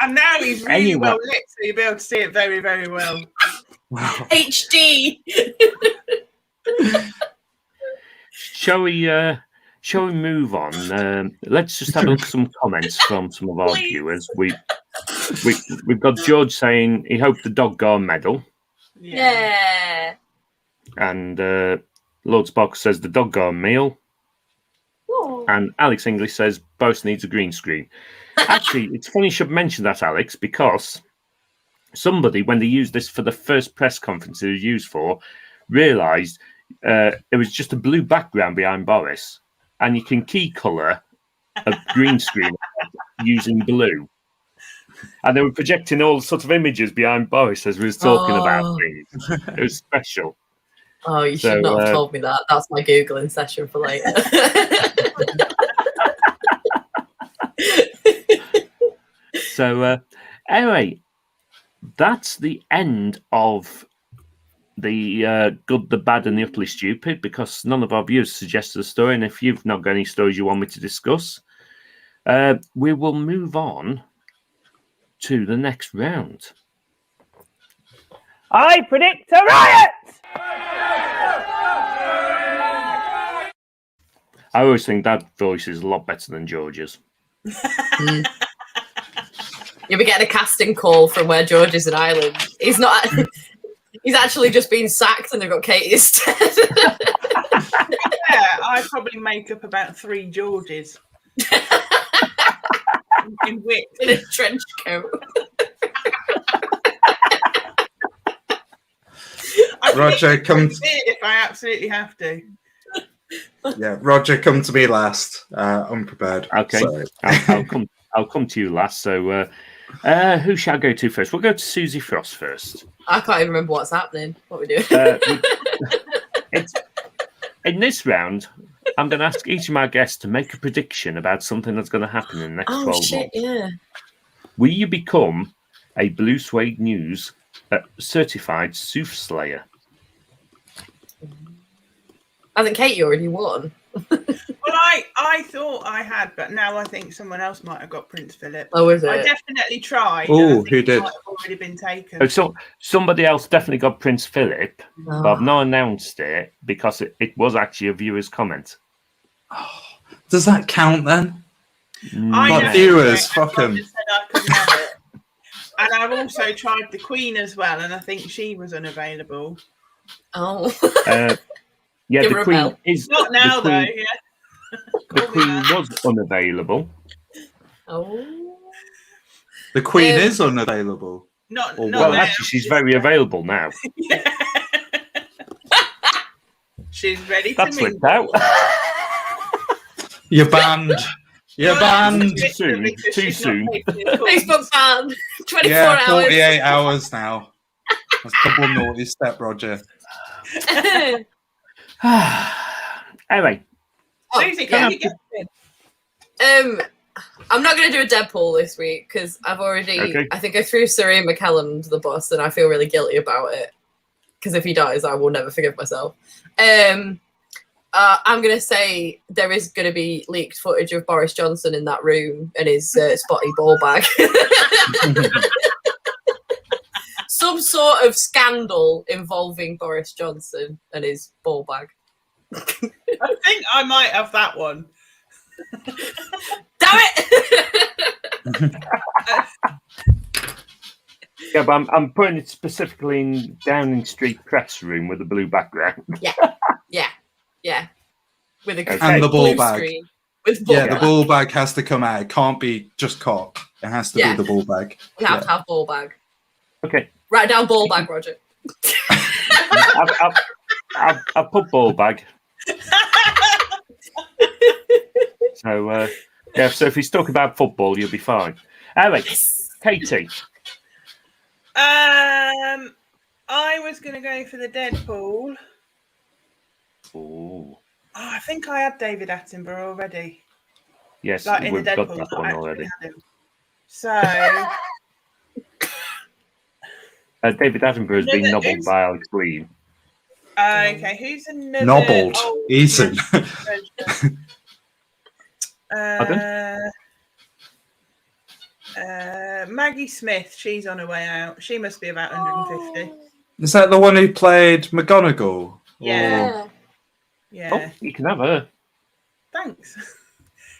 And now he's really Anyway. well lit, so you'll be able to see it very, very well. Wow. HD. shall we move on? Let's just have a look at some comments from some of our Please. viewers. We've got George saying he hoped the dog got a medal, Yeah. and Lord Spock says the dog got a meal, Oh. and Alex English says Boris needs a green screen. Actually, it's funny you should mention that, Alex, because somebody, when they used this for the first press conference it was used for, realised it was just a blue background behind Boris, and you can key colour a green screen using blue. And they were projecting all sorts of images behind Boris as we was talking about things. It was special. Oh, you So, should not have told me that. That's my Googling session for later. So anyway, that's the end of the good, the bad, and the utterly stupid, because none of our viewers suggested a story. And if you've not got any stories you want me to discuss, we will move on to the next round. I predict a riot! I always think that voice is a lot better than George's. You'll be getting a casting call from where George is in Ireland. He's not. He's actually just been sacked, and they've got Katie instead. Yeah, I probably make up about 3 Georges. In which In a trench coat. Roger, come. if I absolutely have to. Yeah, Roger, come to me last. Unprepared. Okay, So- I'll come to you last. So, who shall I go to first? We'll go to Suzy Frost first. I can't even remember what's happening. What we doing? In this round, I'm going to ask each of my guests to make a prediction about something that's going to happen in the next 12 months. Yeah. Will you become a Blue Suede News certified soothsayer? Hasn't Katie already won? Well, I thought I had, but now I think someone else might have got Prince Philip. Oh, is I it? definitely tried. Oh, and I think who it did? might have already been taken. So somebody else definitely got Prince Philip, but I've not announced it because it was actually a viewer's comment. Does that count then? I But know, viewers, right, fuck I 'em. just said I couldn't have it. And I've also tried the Queen as well, and I think she was unavailable. Oh. Yeah, Give the her a Queen bell. is Not now, the though. Queen, Yeah. the Queen was unavailable. Oh. The Queen Um, is unavailable. Not Well, Well, now. actually, she's very available now. Yeah. She's ready That to slipped mingle. out. You're banned. You're banned. Too soon, Because too she's not soon. taking the call. Facebook ban. 24 Yeah, hours. 48 hours now. That's double naughty step, Roger. Anyway, Suzy, can you get in? I'm not going to do a Deadpool this week because I've already. Okay. I think I threw Sir Ian McKellen under the bus, and I feel really guilty about it. Because if he dies, I will never forgive myself. I'm going to say there is going to be leaked footage of Boris Johnson in that room and his spotty ball bag. Some sort of scandal involving Boris Johnson and his ball bag. I think I might have that one. Damn it! Yeah, but I'm putting it specifically in Downing Street press room with a blue background. Yeah. With a Okay. And the ball blue bag. screen. With ball Yeah, the bag. ball bag has to come out. It can't be just cock. It has to Yeah. be the ball bag. We have to have ball bag. Okay. Write down ball bag, Roger. I've put ball bag. So, yeah, so if he's talking about football, you'll be fine. Anyway, Katie. I was going to go for the Deadpool. Oh, I think I had David Attenborough already. yes, Like in we've the got Deadpool, that not one actually already. had him. So, David Attenborough's been Another- nobbled who's- by Alex Green. okay, who's another Nobbled. old Eaten. version? Maggie Smith, she's on her way out. She must be about 150. Is that the one who played McGonagall? Yeah. Or- Yeah. Oh, you can have her. Thanks.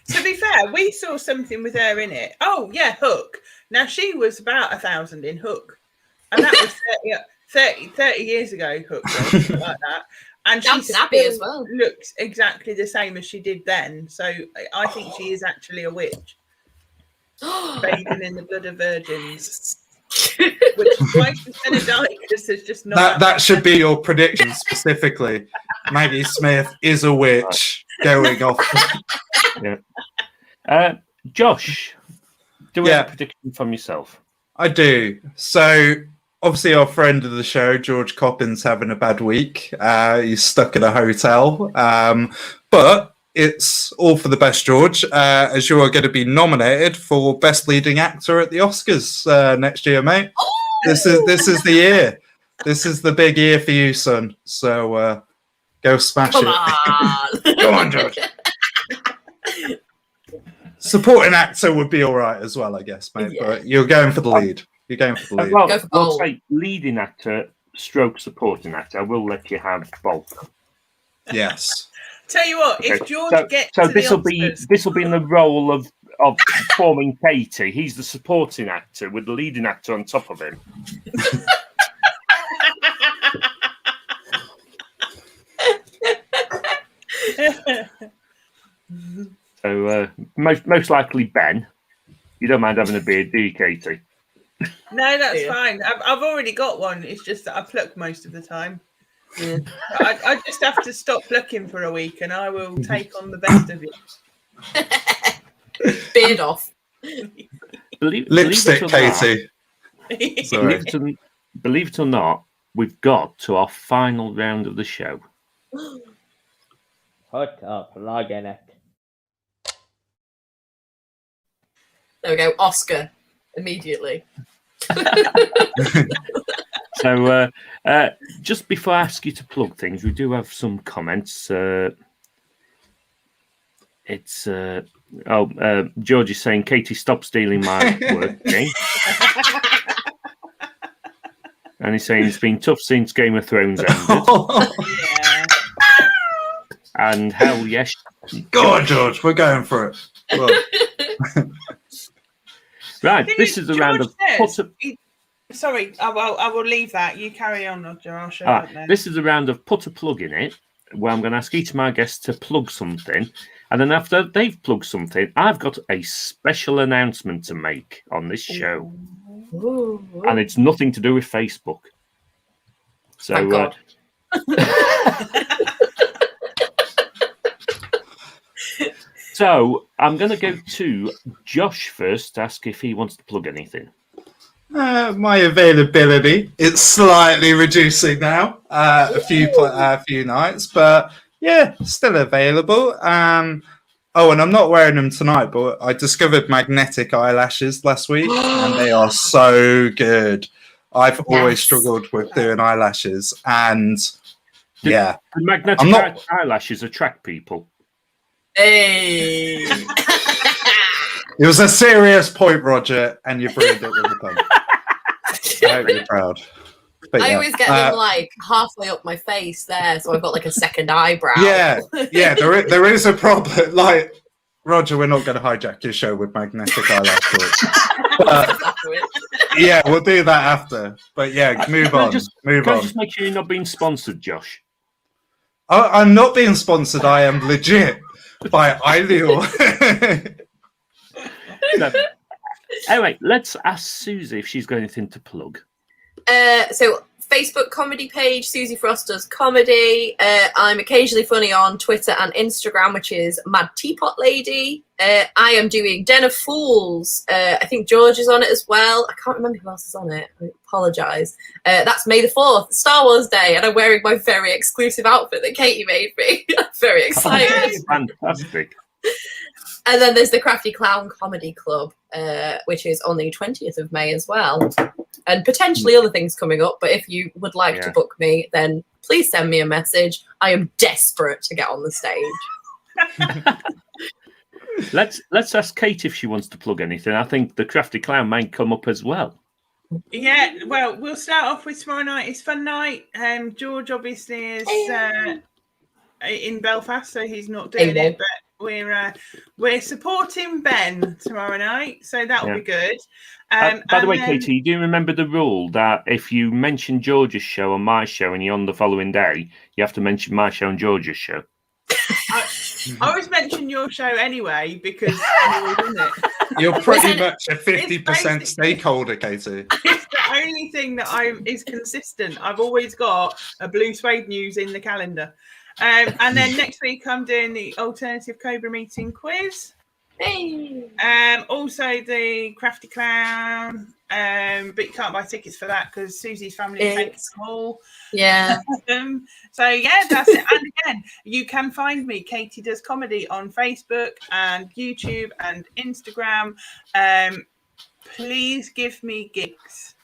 To be fair, we saw something with her in it. Oh, yeah, Hook. Now, she was about 1,000 in Hook. And that was 30 years ago, Hook was, something like that. And she Downton Abbey still as well. looks exactly the same as she did then. So I think she is actually a witch, bathing in the blood of virgins. Which is why she's going to die, because there's just not That should be your prediction specifically. Maggie Smith is a witch going off. Josh, do we Yeah. have a prediction from yourself? I do. So, obviously, our friend of the show, George Coppin's having a bad week. He's stuck in a hotel. But it's all for the best, George, as you are going to be nominated for Best Leading Actor at the Oscars next year, mate. This is the year. This is the big year for you, son. So, go smash Come it. on. Go on, George. Supporting actor would be all right as well, I guess, mate. Yeah. But you're going for the lead. You're going for the lead. Well, Go for we'll gold. say leading actor, stroke supporting actor. I will let you have both. Yes. Tell you what, if Okay, George gets so to this will the be Oscars, this will be in the role of forming Katie. He's the supporting actor with the leading actor on top of him. So most likely Ben. You don't mind having a beard, do you, Katie? no, that's Yeah. fine. I've already got one. It's just that I pluck most of the time. Yeah. I just have to stop plucking for a week, and I will take on the best of you. Beard off. Lipstick, believe Katie. Sorry. Believe it or not, we've got to our final round of the show. Put a plug in it. There we go. Oscar. Immediately. So just before I ask you to plug things, we do have some comments. George is saying, Katie, stop stealing my work thing. And he's saying it's been tough since Game of Thrones ended. Yeah. And hell yes. Go on, George. We're going for it. Look. Right, Thing this is a George round of says- put a, Sorry, I will leave that. You carry on, Roger. I'll show ah, you now. this is a round of put a plug in it, where I'm going to ask each of my guests to plug something. And then after they've plugged something, I've got a special announcement to make on this show. Ooh. And it's nothing to do with Facebook. So, Thank God. So I'm going to go to Josh first to ask if he wants to plug anything. My availability, it's slightly reducing now. A few nights, but yeah, still available. Oh, and I'm not wearing them tonight, but I discovered magnetic eyelashes last week, and they are so good. I've always struggled with doing eyelashes, and yeah, The magnetic I'm not- eyelashes attract people. Hey. it was a serious point, Roger, and you ruined it with a pun. I hope you're proud. But I yeah. always get them like halfway up my face there, so I've got like a second eyebrow. Yeah, there is a problem. Like, Roger, we're not going to hijack your show with magnetic eyelash talk. Yeah, we'll do that after. But yeah, move Can I on. just make sure you're not being sponsored, Josh? I'm not being sponsored. I am legit by Ideal. So, anyway, let's ask Suzy if she's got anything to plug. So Facebook comedy page, Suzy Froster's comedy. I'm occasionally funny on Twitter and Instagram, which is Mad Teapot Lady. I am doing Den of Fools. I think George is on it as well. I can't remember who else is on it. I apologise. That's May the 4th, Star Wars Day, and I'm wearing my very exclusive outfit that Katie made me. I'm very excited. Fantastic. And then there's the Crafty Clown Comedy Club, which is on the 20th of May as well. And potentially other things coming up. But if you would like to book me, then please send me a message. I am desperate to get on the stage. Let's ask Kate if she wants to plug anything. I think the Crafty Clown may come up as well. Yeah, well, we'll start off with tomorrow night. It's fun night. George obviously is in Belfast, so he's not doing it, but we're supporting Ben tomorrow night, so that'll be good. By the way, Katie, do you remember the rule that if you mention George's show on my show and you're on the following day, you have to mention my show and George's show? I always mention your show anyway because I'm always in it. You're pretty much a 50% stakeholder, Katie. It's the only thing that is consistent. I've always got a Blue Suede news in the calendar. And then next week I'm doing the Alternative Cobra Meeting quiz. Hey. Also the Crafty Clown. But you can't buy tickets for that because Suzy's family is small. Yeah. So yeah, that's it. And again, you can find me, Katie Does Comedy, on Facebook and YouTube and Instagram. Please give me gigs.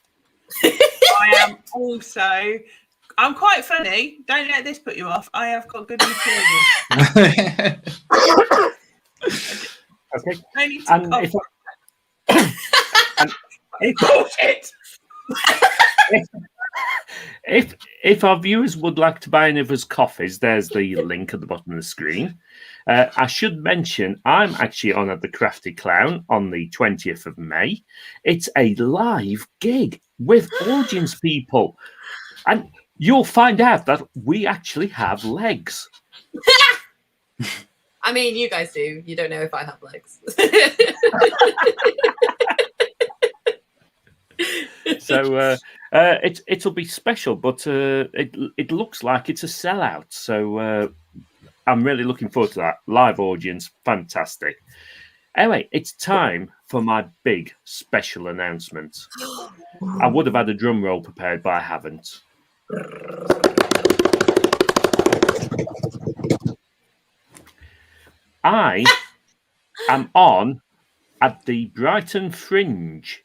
I'm quite funny. Don't let this put you off. I have got good material. Okay. I need to if our viewers would like to buy any of us coffees, there's the link at the bottom of the screen. I should mention I'm actually on at the Crafty Clown on the 20th of May. It's a live gig with audience people, and you'll find out that we actually have legs. I mean, you guys do. You don't know if I have legs. So it'll be special, but it looks like it's a sellout. So I'm really looking forward to that. Live audience, fantastic. Anyway, it's time for my big special announcement. I would have had a drum roll prepared, but I haven't. I am on at the Brighton Fringe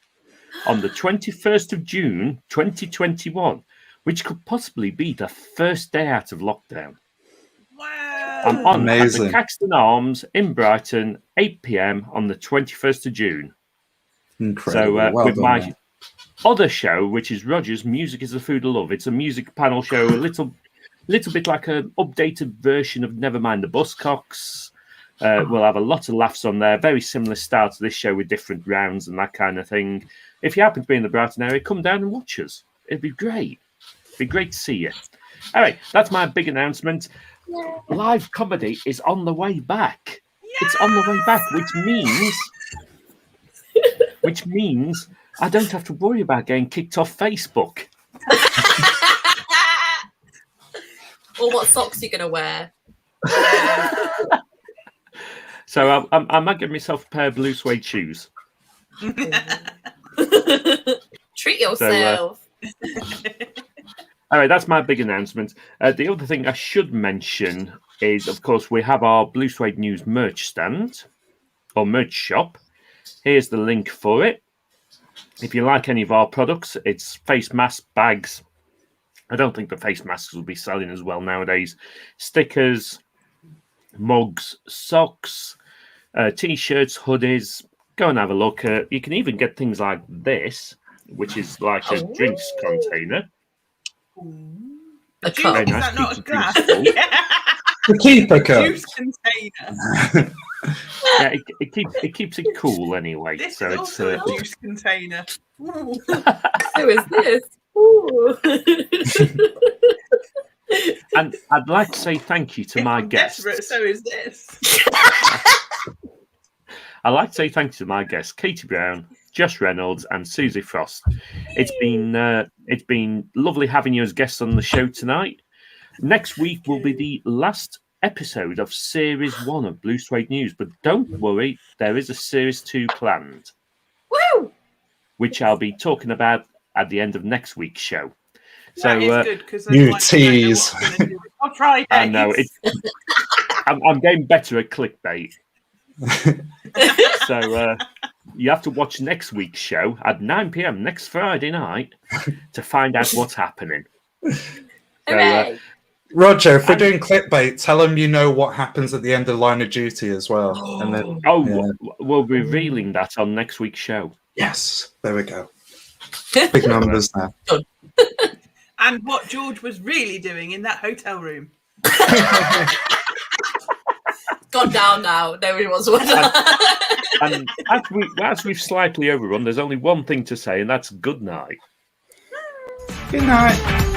on the 21st of June 2021, which could possibly be the first day out of lockdown. Wow. I'm on Amazing. at the Caxton Arms in Brighton, 8 p.m. on the 21st of June. Incredible. So Well with done, my man. other show, which is Roger's Music is the Food of Love. It's a music panel show, a little bit like an updated version of Nevermind the Buzzcocks. We'll have a lot of laughs on there. Very similar style to this show with different rounds and that kind of thing. If you happen to be in the Brighton area, come down and watch us. It'd be great. It'd be great to see you. All right, that's my big announcement. Yeah. Live comedy is on the way back. It's on the way back, which means I don't have to worry about getting kicked off Facebook. Or what socks you're going to wear. So I might give myself a pair of blue suede shoes. Treat yourself. All right, that's my big announcement. The other thing I should mention is, of course, we have our Blue Suede News merch stand or merch shop. Here's the link for it. If you like any of our products, it's face masks, bags. I don't think the face masks will be selling as well nowadays. Stickers, mugs, socks, T-shirts, hoodies. Go and have a look. You can even get things like this, which is like a drinks container. A Juice, cup. is nice, that not keeps a it glass? beautiful. Yeah. The keeper cup. Juice container. Yeah, it keeps it cool anyway. This So is it's also a juice container. Ooh. So is this. Ooh. And I'd like to say thank you to my I'm guests. desperate, so is this. I'd like to say thank you to my guests, Katie Brown, Josh Reynolds, and Suzy Frost. It's been lovely having you as guests on the show tonight. Next week will be the last episode of Series 1 of Blue Suede News, but don't worry, there is a Series 2 planned. Woo! Which I'll be talking about at the end of next week's show. That So is good because you tease. On Friday. I know I'm getting better at clickbait. So you have to watch next week's show at 9 p.m. next Friday night to find out what's happening. So, Roger, if we're doing clickbait, tell them you know what happens at the end of Line of Duty as well. And then, we'll be revealing that on next week's show. yes, there we go. Big numbers now. And what George was really doing in that hotel room. Gone down now. Nobody wants to And as we've slightly overrun, there's only one thing to say, and that's good night. Good night.